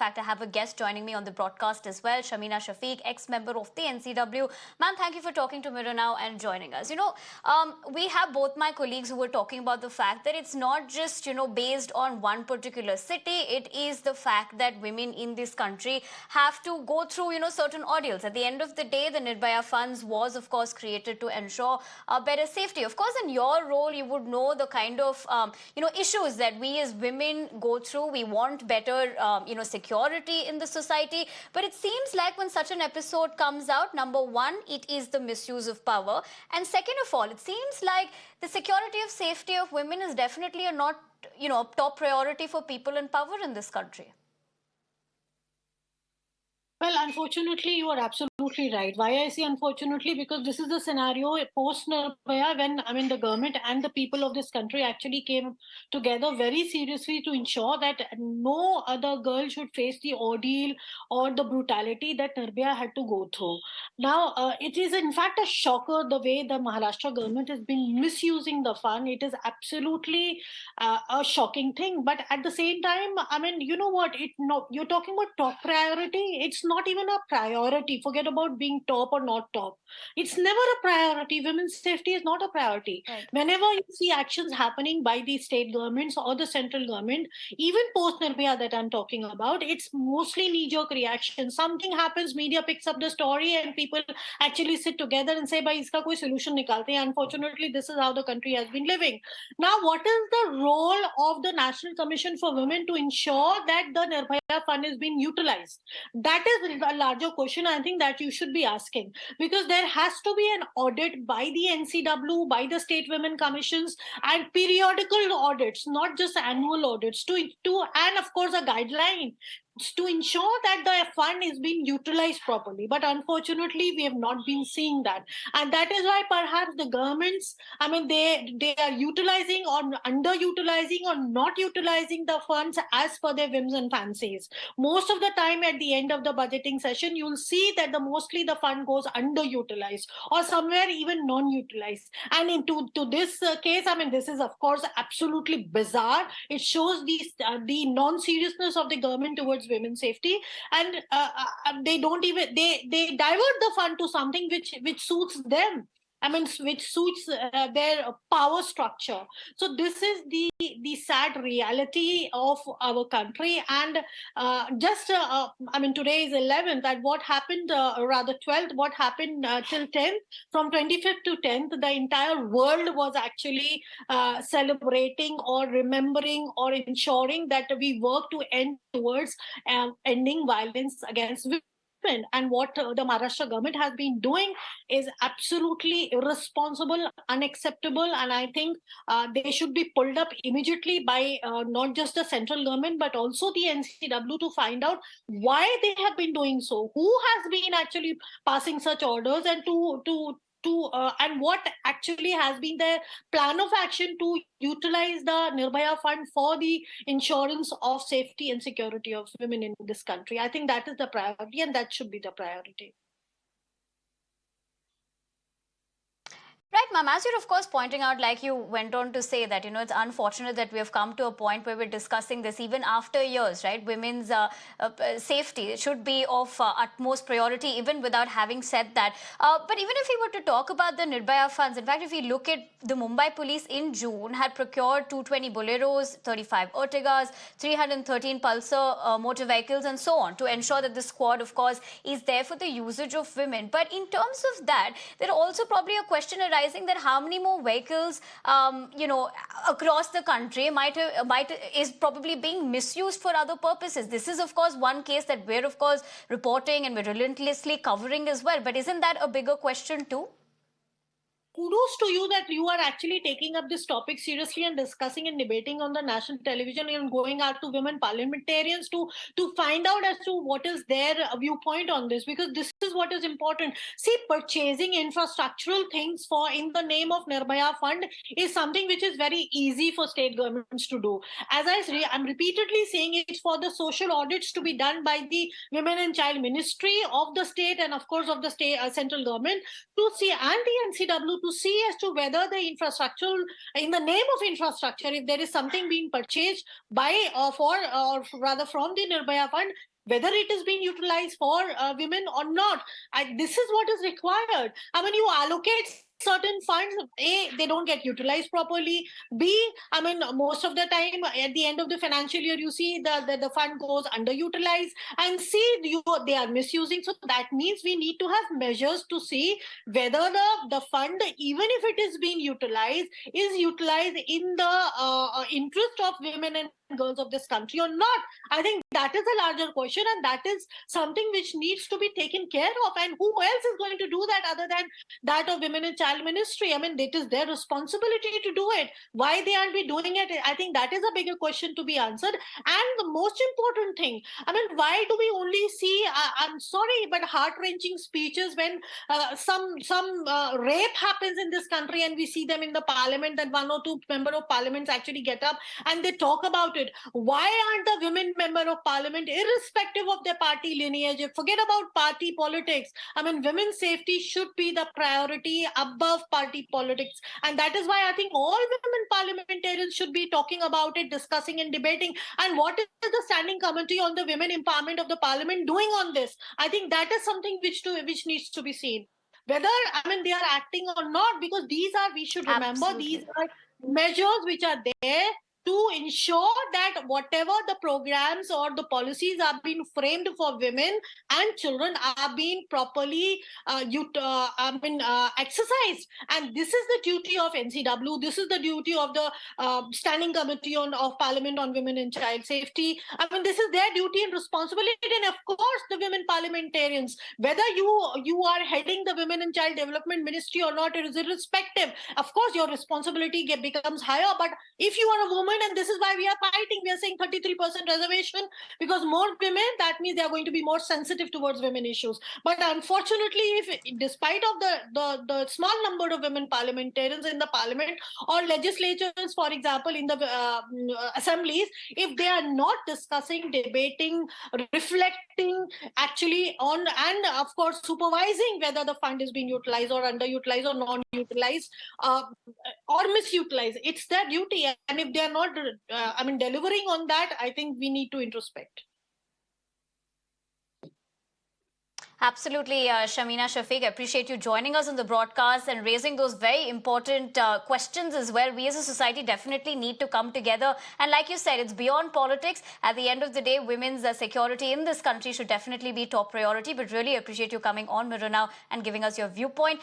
fact, I have a guest joining me on the broadcast as well, Shamina Shafiq, ex-member of the NCW. Ma'am, thank you for talking to Mirror Now and joining us. We have both my colleagues who were talking about the fact that it's not just, based on one particular city. It is the fact that women in this country have to go through, certain ordeals. At the end of the day, the Nirbhaya funds was, of course, created to ensure better safety. Of course, in your role, you would know the kind of, issues that we as women go through. We want better, security in the society. But it seems like when such an episode comes out, number one, it is the misuse of power. And second of all, it seems like the security of safety of women is definitely a not, top priority for people in power in this country. Well, unfortunately, you are absolutely right. Why I say unfortunately? Because this is the scenario post Nirbhaya when the government and the people of this country actually came together very seriously to ensure that no other girl should face the ordeal or the brutality that Nirbhaya had to go through. Now, it is in fact a shocker the way the Maharashtra government has been misusing the fund. It is absolutely a shocking thing. But at the same time, you know what? You're talking about top priority. It's not even a priority. Forget about being top or not top. It's never a priority. Women's safety is not a priority. Right. Whenever you see actions happening by the state governments or the central government, even post Nirbhaya that I'm talking about, it's mostly knee-jerk reaction. Something happens, media picks up the story, and people actually sit together and say, "Bhai, iska koi solution nikalte." Unfortunately, this is how the country has been living. Now, what is the role of the National Commission for Women to ensure that the Nirbhaya fund is being utilized? That is a larger question, I think, that you should be asking, because there has to be an audit by the NCW, by the state women commissions, and periodical audits, not just annual audits, and of course a guideline to ensure that the fund is being utilized properly. But unfortunately, we have not been seeing that. And that is why perhaps the governments, they are utilizing or underutilizing or not utilizing the funds as per their whims and fancies. Most of the time at the end of the budgeting session, you'll see that mostly the fund goes underutilized or somewhere even non-utilized. And into this case, this is of course absolutely bizarre. It shows the non-seriousness of the government towards women's safety, and they don't even they divert the fund to something which suits them. Which suits their power structure. So this is the sad reality of our country. And today is 11th, and what happened, rather 12th, what happened till 10th, from 25th to 10th, the entire world was actually celebrating or remembering or ensuring that we work to end towards ending violence against women. And what the Maharashtra government has been doing is absolutely irresponsible, unacceptable, and I think they should be pulled up immediately by not just the central government but also the NCW to find out why they have been doing so, who has been actually passing such orders, and and what actually has been their plan of action to utilize the Nirbhaya fund for the insurance of safety and security of women in this country. I think that is the priority, and that should be the priority. Right, ma'am. As you're, of course, pointing out, like you went on to say that, it's unfortunate that we have come to a point where we're discussing this even after years, right? Women's safety should be of utmost priority, even without having said that. But even if we were to talk about the Nirbhaya funds, in fact, if we look at the Mumbai police in June had procured 220 Boleros, 35 Ertigas, 313 Pulsar motor vehicles, and so on, to ensure that the squad, of course, is there for the usage of women. But in terms of that, there are also probably a question arising that how many more vehicles, across the country is probably being misused for other purposes. This is, of course, one case that we're, of course, reporting and we're relentlessly covering as well. But isn't that a bigger question too? Kudos to you that you are actually taking up this topic seriously and discussing and debating on the national television and going out to women parliamentarians to find out as to what is their viewpoint on this, because this is what is important. See, purchasing infrastructural things for in the name of Nirbhaya fund is something which is very easy for state governments to do. As I'm repeatedly saying, it's for the social audits to be done by the Women and Child Ministry of the state and of course of the state central government to see, and the NCW to see as to whether the infrastructure, in the name of infrastructure, if there is something being purchased by or rather from the Nirbhaya fund, whether it is being utilized for women or not. This is what is required. I mean, you allocate certain funds, A, they don't get utilized properly. B, I mean, most of the time at the end of the financial year, you see the fund goes underutilized. And C, they are misusing. So that means we need to have measures to see whether the fund, even if it is being utilized, is utilized in the interest of women and girls of this country or not. I think that is a larger question, and that is something which needs to be taken care of. And who else is going to do that other than that of Women and Child Ministry? I mean, it is their responsibility to do it. Why they aren't be doing it? I think that is a bigger question to be answered. And the most important thing, I mean, why do we only see? I'm sorry, but heart-wrenching speeches when some rape happens in this country, and we see them in the parliament, and one or two member of parliaments actually get up and they talk about it. Why aren't the women member of parliament, irrespective of their party lineage, forget about party politics? I mean, women's safety should be the priority above party politics. And that is why I think all women parliamentarians should be talking about it, discussing and debating. And what is the standing committee on the women empowerment of the parliament doing on this? I think that is something which needs to be seen. Whether, I mean, they are acting or not, because we should remember, these Absolutely. are measures which are there to ensure that whatever the programs or the policies are being framed for women and children are being properly exercised. And this is the duty of NCW. This is the duty of the Standing Committee of Parliament on Women and Child Safety. I mean, this is their duty and responsibility. And of course, the women parliamentarians, whether you are heading the Women and Child Development Ministry or not, it is irrespective. Of course, your responsibility becomes higher. But if you are a woman, and this is why we are fighting, we are saying 33% reservation, because more women, that means they are going to be more sensitive towards women issues. But unfortunately, if despite of the small number of women parliamentarians in the parliament or legislatures, for example, in the assemblies, if they are not discussing, debating, reflecting actually on, and of course supervising whether the fund is being utilized or underutilized or non-utilized, or misutilized, it's their duty. And if they are not delivering on that, I think we need to introspect. Absolutely, Shamina Shafiq, appreciate you joining us on the broadcast and raising those very important questions as well. We as a society definitely need to come together. And like you said, it's beyond politics. At the end of the day, women's security in this country should definitely be top priority. But really appreciate you coming on Mirror Now and giving us your viewpoint.